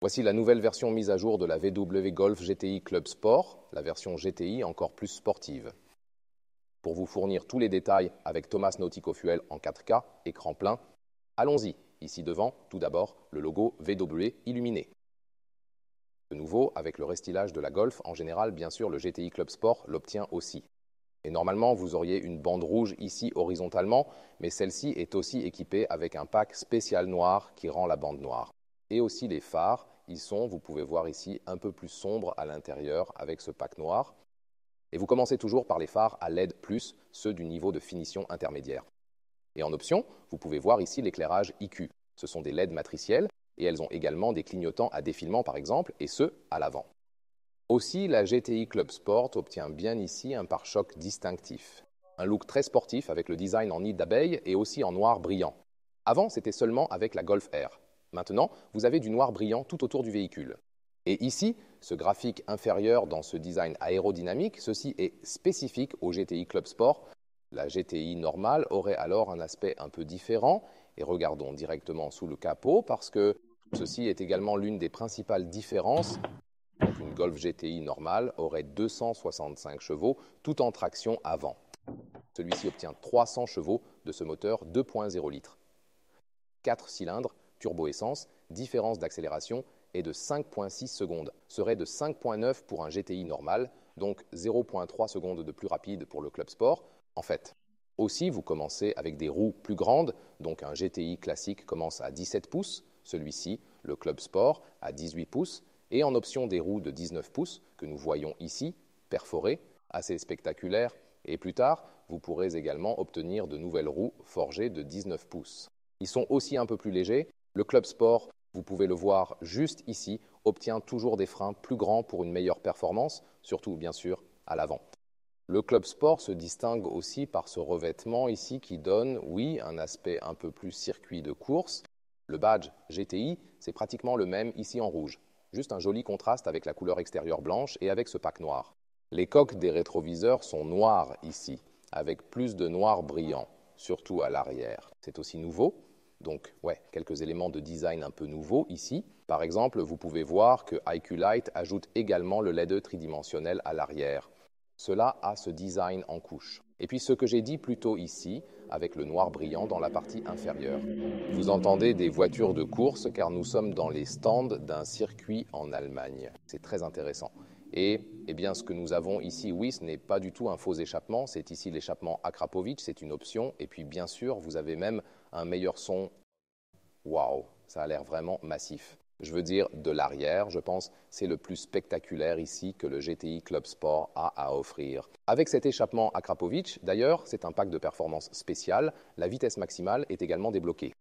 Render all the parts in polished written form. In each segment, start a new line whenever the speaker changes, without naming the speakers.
Voici la nouvelle version mise à jour de la VW Golf GTI Club Sport, la version GTI encore plus sportive. Pour vous fournir tous les détails avec Thomas Nautico Fuel en 4K, écran plein, allons-y. Ici devant, tout d'abord, le logo VW illuminé. De nouveau, avec le restylage de la Golf, en général, bien sûr, le GTI Club Sport l'obtient aussi. Et normalement, vous auriez une bande rouge ici horizontalement, mais celle-ci est aussi équipée avec un pack spécial noir qui rend la bande noire. Et aussi les phares, ils sont, vous pouvez voir ici, un peu plus sombres à l'intérieur avec ce pack noir. Et vous commencez toujours par les phares à LED+, ceux du niveau de finition intermédiaire. Et en option, vous pouvez voir ici l'éclairage IQ. Ce sont des LED matriciels et elles ont également des clignotants à défilement par exemple, et ce, à l'avant. Aussi, la GTI Club Sport obtient bien ici un pare-choc distinctif. Un look très sportif avec le design en nid d'abeille et aussi en noir brillant. Avant, c'était seulement avec la Golf R. Maintenant, vous avez du noir brillant tout autour du véhicule. Et ici, ce graphique inférieur dans ce design aérodynamique, ceci est spécifique au GTI Club Sport. La GTI normale aurait alors un aspect un peu différent. Et regardons directement sous le capot parce que ceci est également l'une des principales différences. Donc une Golf GTI normale aurait 265 chevaux tout en traction avant. Celui-ci obtient 300 chevaux de ce moteur 2.0 litres. 4 cylindres, turbo-essence, différence d'accélération est de 5.6 secondes, serait de 5.9 pour un GTI normal, donc 0.3 secondes de plus rapide pour le Club Sport. En fait, aussi vous commencez avec des roues plus grandes, donc un GTI classique commence à 17 pouces, celui-ci, le Club Sport, à 18 pouces, et en option des roues de 19 pouces que nous voyons ici, perforées, assez spectaculaires, et plus tard, vous pourrez également obtenir de nouvelles roues forgées de 19 pouces. Ils sont aussi un peu plus légers. Le Club Sport, vous pouvez le voir juste ici, obtient toujours des freins plus grands pour une meilleure performance, surtout bien sûr à l'avant. Le Club Sport se distingue aussi par ce revêtement ici qui donne, oui, un aspect un peu plus circuit de course. Le badge GTI, c'est pratiquement le même ici en rouge. Juste un joli contraste avec la couleur extérieure blanche et avec ce pack noir. Les coques des rétroviseurs sont noires ici, avec plus de noir brillant, surtout à l'arrière. C'est aussi nouveau, donc quelques éléments de design un peu nouveaux ici. Par exemple, vous pouvez voir que IQ Light ajoute également le LED tridimensionnel à l'arrière. Cela a ce design en couche. Et puis ce que j'ai dit plus tôt ici, avec le noir brillant dans la partie inférieure. Vous entendez des voitures de course car nous sommes dans les stands d'un circuit en Allemagne. C'est très intéressant. Et bien, ce que nous avons ici, oui, ce n'est pas du tout un faux échappement, c'est ici l'échappement Akrapovic, c'est une option. Et puis bien sûr, vous avez même un meilleur son. Waouh, ça a l'air vraiment massif. Je veux dire, de l'arrière, je pense, c'est le plus spectaculaire ici que le GTI Club Sport a à offrir. Avec cet échappement Akrapovic, d'ailleurs, c'est un pack de performance spécial, la vitesse maximale est également débloquée.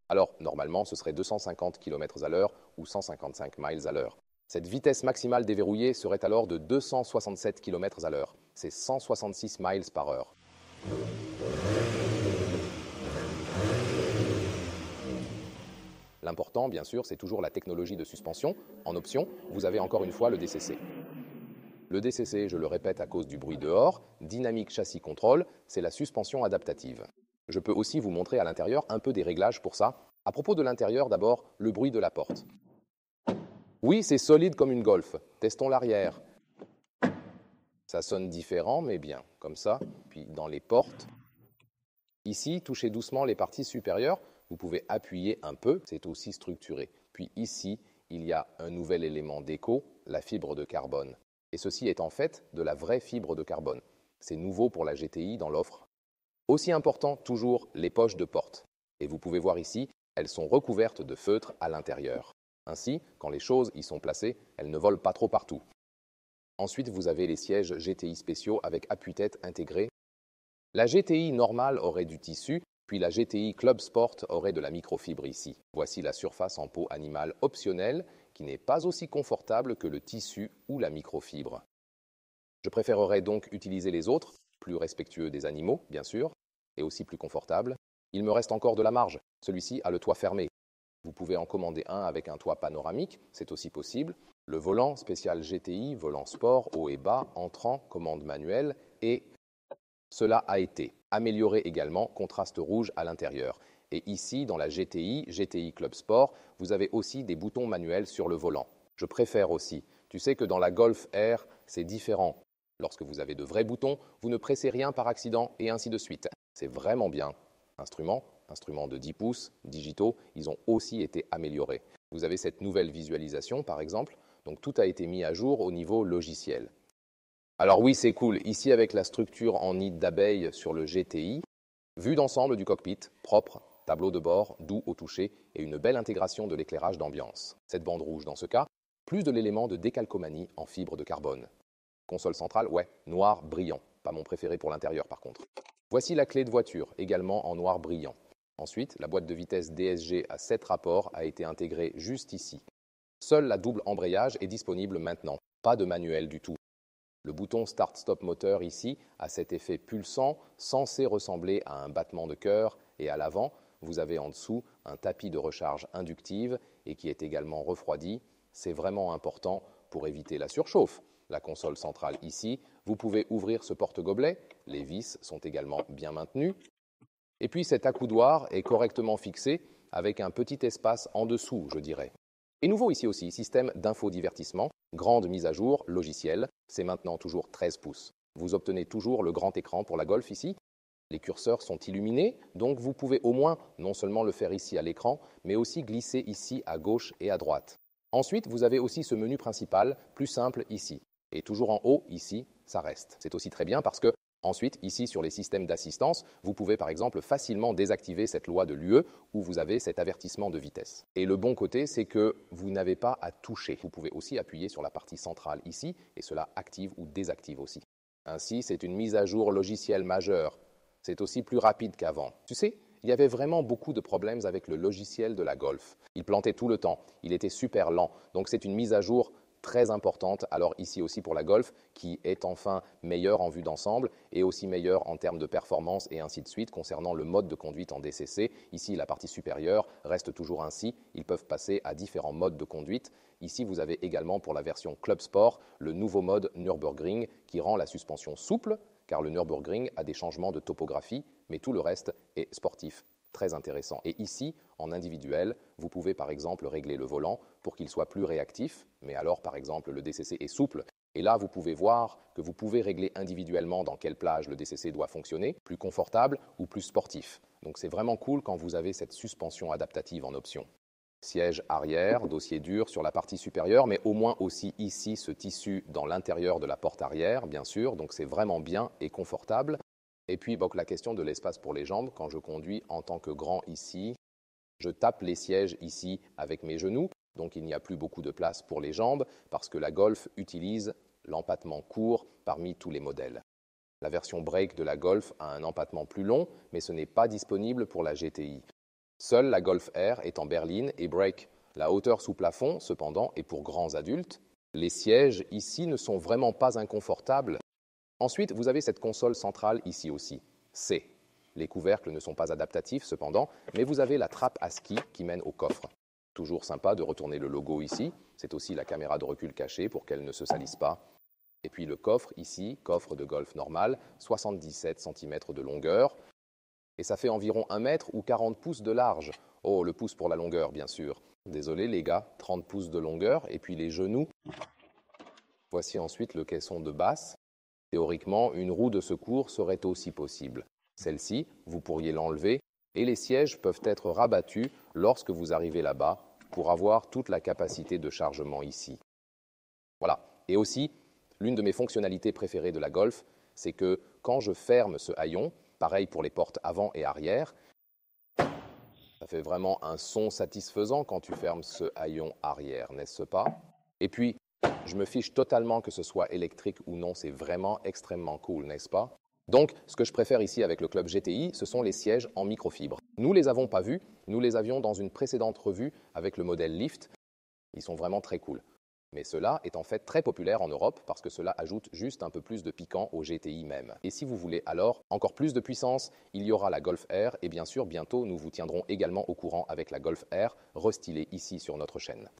Alors, normalement, ce serait 250 km/h ou 155 miles à l'heure. Cette vitesse maximale déverrouillée serait alors de 267 km/h. C'est 166 miles par heure. L'important, bien sûr, c'est toujours la technologie de suspension. En option, vous avez encore une fois le DCC. Le DCC, je le répète à cause du bruit dehors, Dynamic Chassis Control, c'est la suspension adaptative. Je peux aussi vous montrer à l'intérieur un peu des réglages pour ça. À propos de l'intérieur, d'abord, le bruit de la porte. Oui, c'est solide comme une Golf. Testons l'arrière. Ça sonne différent, mais bien, comme ça. Puis dans les portes. Ici, touchez doucement les parties supérieures. Vous pouvez appuyer un peu, c'est aussi structuré. Puis ici, il y a un nouvel élément d'écho, la fibre de carbone. Et ceci est en fait de la vraie fibre de carbone. C'est nouveau pour la GTI dans l'offre. Aussi important, toujours les poches de porte. Et vous pouvez voir ici, elles sont recouvertes de feutre à l'intérieur. Ainsi, quand les choses y sont placées, elles ne volent pas trop partout. Ensuite, vous avez les sièges GTI spéciaux avec appuie-tête intégré. La GTI normale aurait du tissu, puis la GTI Club Sport aurait de la microfibre ici. Voici la surface en peau animale optionnelle qui n'est pas aussi confortable que le tissu ou la microfibre. Je préférerais donc utiliser les autres, plus respectueux des animaux, bien sûr, et aussi plus confortables. Il me reste encore de la marge. Celui-ci a le toit fermé. Vous pouvez en commander un avec un toit panoramique, c'est aussi possible. Le volant spécial GTI, volant sport, haut et bas, entrant, commande manuelle et cela a été amélioré également, contraste rouge à l'intérieur. Et ici, dans la GTI Club Sport, vous avez aussi des boutons manuels sur le volant. Je préfère aussi. Tu sais que dans la Golf R, c'est différent. Lorsque vous avez de vrais boutons, vous ne pressez rien par accident et ainsi de suite. C'est vraiment bien. Instruments de 10 pouces, digitaux, ils ont aussi été améliorés. Vous avez cette nouvelle visualisation, par exemple. Donc tout a été mis à jour au niveau logiciel. Alors oui, c'est cool. Ici, avec la structure en nid d'abeille sur le GTI, vue d'ensemble du cockpit, propre, tableau de bord, doux au toucher et une belle intégration de l'éclairage d'ambiance. Cette bande rouge, dans ce cas, plus de l'élément de décalcomanie en fibre de carbone. Console centrale, ouais, noir brillant. Pas mon préféré pour l'intérieur, par contre. Voici la clé de voiture, également en noir brillant. Ensuite, la boîte de vitesse DSG à 7 rapports a été intégrée juste ici. Seule la double embrayage est disponible maintenant, pas de manuel du tout. Le bouton Start-Stop moteur ici a cet effet pulsant censé ressembler à un battement de cœur et à l'avant, vous avez en dessous un tapis de recharge inductive et qui est également refroidi. C'est vraiment important pour éviter la surchauffe. La console centrale ici, vous pouvez ouvrir ce porte-gobelet, les vis sont également bien maintenues. Et puis cet accoudoir est correctement fixé avec un petit espace en dessous, je dirais. Et nouveau ici aussi, système d'infodivertissement, grande mise à jour, logiciel, c'est maintenant toujours 13 pouces. Vous obtenez toujours le grand écran pour la Golf ici. Les curseurs sont illuminés, donc vous pouvez au moins non seulement le faire ici à l'écran, mais aussi glisser ici à gauche et à droite. Ensuite, vous avez aussi ce menu principal, plus simple ici. Et toujours en haut, ici, ça reste. C'est aussi très bien parce que ensuite, ici, sur les systèmes d'assistance, vous pouvez par exemple facilement désactiver cette loi de l'UE où vous avez cet avertissement de vitesse. Et le bon côté, c'est que vous n'avez pas à toucher. Vous pouvez aussi appuyer sur la partie centrale ici et cela active ou désactive aussi. Ainsi, c'est une mise à jour logicielle majeure. C'est aussi plus rapide qu'avant. Tu sais, il y avait vraiment beaucoup de problèmes avec le logiciel de la Golf. Il plantait tout le temps, il était super lent. Donc c'est une mise à jour très importante, alors ici aussi pour la Golf, qui est enfin meilleure en vue d'ensemble et aussi meilleure en termes de performance et ainsi de suite concernant le mode de conduite en DCC. Ici, la partie supérieure reste toujours ainsi. Ils peuvent passer à différents modes de conduite. Ici, vous avez également pour la version Club Sport le nouveau mode Nürburgring qui rend la suspension souple, car le Nürburgring a des changements de topographie, mais tout le reste est sportif. Très intéressant. Et ici, en individuel, vous pouvez par exemple régler le volant pour qu'il soit plus réactif, mais alors par exemple le DCC est souple. Et là, vous pouvez voir que vous pouvez régler individuellement dans quelle plage le DCC doit fonctionner, plus confortable ou plus sportif. Donc c'est vraiment cool quand vous avez cette suspension adaptative en option. Siège arrière, dossier dur sur la partie supérieure, mais au moins aussi ici ce tissu dans l'intérieur de la porte arrière, bien sûr, donc c'est vraiment bien et confortable. Et puis donc, la question de l'espace pour les jambes, quand je conduis en tant que grand ici, je tape les sièges ici avec mes genoux, donc il n'y a plus beaucoup de place pour les jambes parce que la Golf utilise l'empattement court parmi tous les modèles. La version Break de la Golf a un empattement plus long, mais ce n'est pas disponible pour la GTI. Seule la Golf R est en berline et Break. La hauteur sous plafond, cependant, est pour grands adultes. Les sièges ici ne sont vraiment pas inconfortables. Ensuite, vous avez cette console centrale ici aussi, C. Les couvercles ne sont pas adaptatifs cependant, mais vous avez la trappe à ski qui mène au coffre. Toujours sympa de retourner le logo ici, c'est aussi la caméra de recul cachée pour qu'elle ne se salisse pas. Et puis le coffre ici, coffre de Golf normal, 77 cm de longueur, et ça fait environ 1 mètre ou 40 pouces de large. Oh, le pouce pour la longueur, bien sûr. Désolé les gars, 30 pouces de longueur, et puis les genoux. Voici ensuite le caisson de basse. Théoriquement, une roue de secours serait aussi possible. Celle-ci, vous pourriez l'enlever et les sièges peuvent être rabattus lorsque vous arrivez là-bas pour avoir toute la capacité de chargement ici. Voilà. Et aussi, l'une de mes fonctionnalités préférées de la Golf, c'est que quand je ferme ce haillon, pareil pour les portes avant et arrière, ça fait vraiment un son satisfaisant quand tu fermes ce haillon arrière, n'est-ce pas? Et puis, je me fiche totalement que ce soit électrique ou non, c'est vraiment extrêmement cool, n'est-ce pas? Donc, ce que je préfère ici avec le Club GTI, ce sont les sièges en microfibre. Nous les avons pas vus, nous les avions dans une précédente revue avec le modèle Lift. Ils sont vraiment très cool. Mais cela est en fait très populaire en Europe parce que cela ajoute juste un peu plus de piquant au GTI même. Et si vous voulez alors encore plus de puissance, il y aura la Golf R et bien sûr bientôt nous vous tiendrons également au courant avec la Golf R restylée ici sur notre chaîne.